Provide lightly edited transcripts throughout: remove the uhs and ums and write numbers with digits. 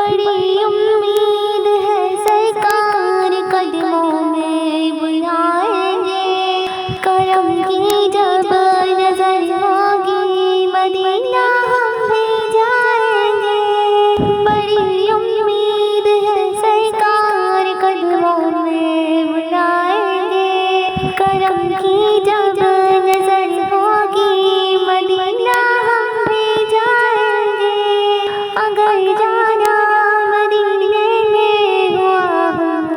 بڑی امید ہے سرکار قدموں میں بلائیں گے، کرم کی جب نظر ہوگی مدینہ ہم بھی جائیں گے۔ بڑی امید ہے سرکار قدموں میں بلائیں گے، کرم کی جب نظر ہوگی مدینہ ہم بھی جائیں گے۔ اگر جانا مدینے میں ہوا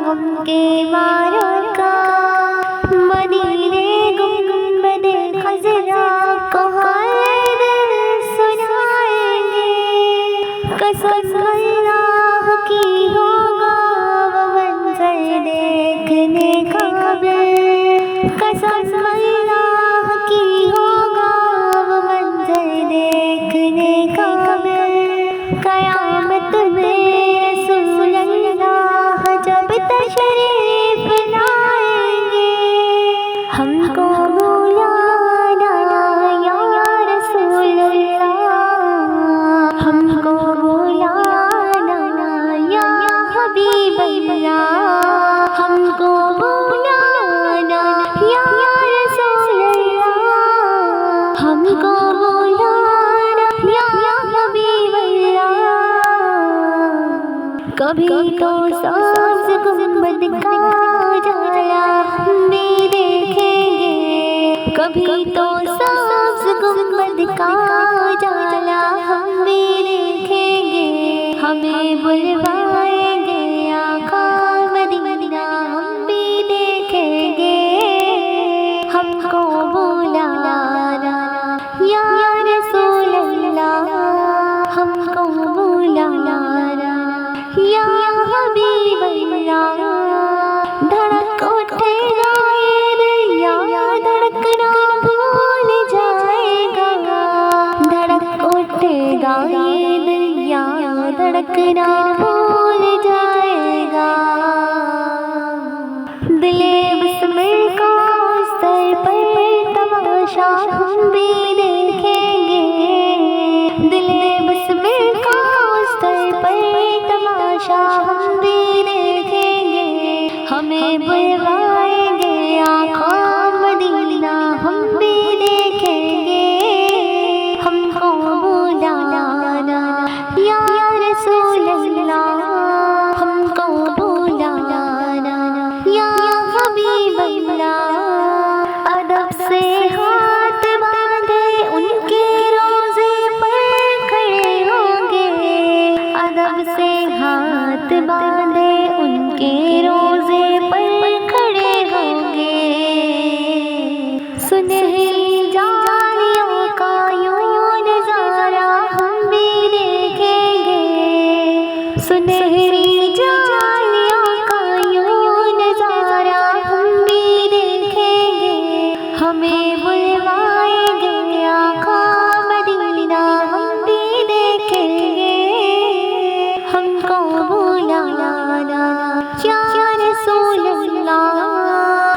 غم کے ماروں کا، مدینے گنبد خضرا کو حال سنائیں گے۔ قسم اللہ کی ہوگا وہ منظر دیکھنے قابل، قسم اللہ کی ہوگا وہ منظر دیکھنے قابل۔ قیامت میں رسول اللہ جب تشریف لائیں گے، ہم کو بلانا یا رسول اللہ، ہم کو بلانا یا حبیب اللہ، ہم کو بلانا یا رسول اللہ، ہم کو بلانا یا حبیب اللہ۔ کبھی تو سبز گنبد کا اجالا ہم بھی دیکھیں گے، کبھی تو سبز گنبد کا اجالا ہم بھی دیکھیں گے۔ ہمیں بلوائیں گے آقا مدینہ ہم بھی دیکھیں گے، ہم کو بلانا یا رسول اللہ، ہم کو بلانا یا حبیب اللہ۔ دھڑک اٹھے گا یہ دل یا دھڑکنا بھول جائے گا، دھڑک اٹھے گا یہ دل یا دھڑکنا بھول جائے گا۔ دل بسمل کا سر پر تماشا ہم بھی دیکھیں گے، دل بسمل کا سر پر تماشا ہم بھی دیکھیں گے۔ ہمیں بلوائیں گے آقا مدینہ ہم بھی دیکھیں گے، ہم کو بلانا یا رسول اللہ، ہم کو بلانا یا حبیب اللہ۔ ادب سے ہاتھ باندھے ان کے روزے پر کھڑے ہوں گے، ادب سے ہاتھ باندھے ان کے روزے پر کھڑے ہوں گے۔ سنہری جالیوں کا یوں نظارہ ہم بھی دیکھیں گے، سنہری جالیوں کا یوں نظارہ ہم بھی دیکھیں گے۔ ہمیں بلوائیں گے آقا مدینہ ہم بھی دیکھیں گے، ہم کو بلانا یا رسول اللہ،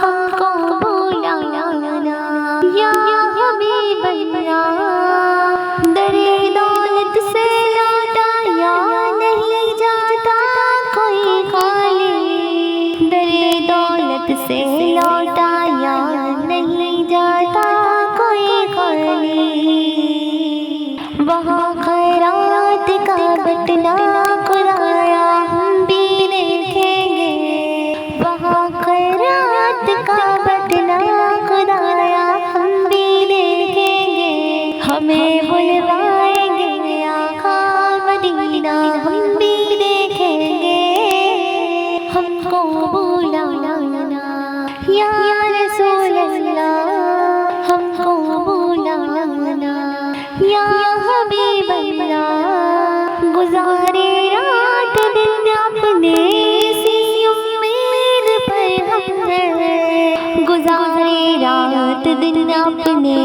ہم کو بلانا یا حبیب اللہ۔ در دولت سے لوٹا یا نہیں جاتا کوئی خالی، در دولت سے لوٹا یا نہیں جاتا کوئی خالی۔ وہاں خیرات کا بٹلا کھلایا ہم بھی دیکھیں گے، وہاں خیرات کا بٹلا کھلایا ہم بھی دیکھیں گے۔ ہمیں بلوائیں گے آقا مدینہ ہم بھی دیکھیں گے، ہم کو بلانا یا رسول اللہ، ہم کو بلانا یا حبیب اللہ۔ گزارے رات دن اپنے اسی امید پر ہم ہیں، گزارے رات دن اپنے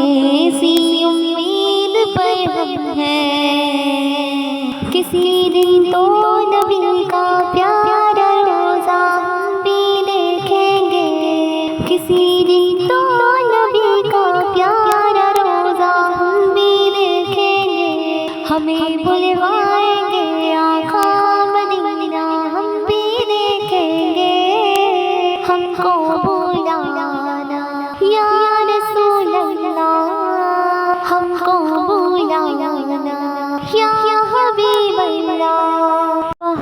اسی امید پر ہم ہیں۔ کسی دن تو نبی کا پیارا روزہ ہم بھی دیکھیں گے، کسی دن تو نبی کا پیارا روزہ ہم بھی دیکھیں گے۔ ہمیں بلوائیں گے آقا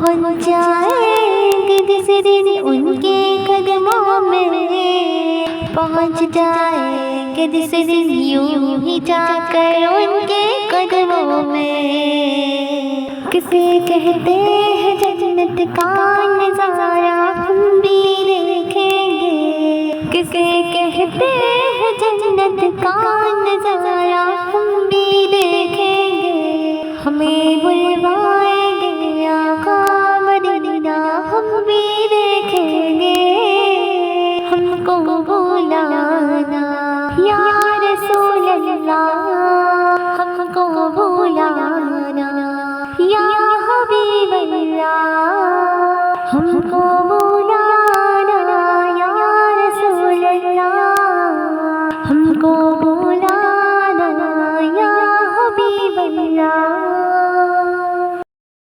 پہنچ جائیں گے جس دن ان کے قدموں میں، پہنچ جائیں گے جس دن یوں ہی جا کر ان کے قدموں میں۔ کسے کہتے ہیں جنت کا نظارہ ہم بھی دیکھیں گے، کسے کہتے ہیں جنت کا نظارہ ہم بھی دیکھیں گے۔ ہمیں بلوائیں گے آقا مدینہ ہم بھی دیکھیں گے، ہم کو بلانا یا رسول اللہ، ہم کو بلانا یا حبیب اللہ، ہم کو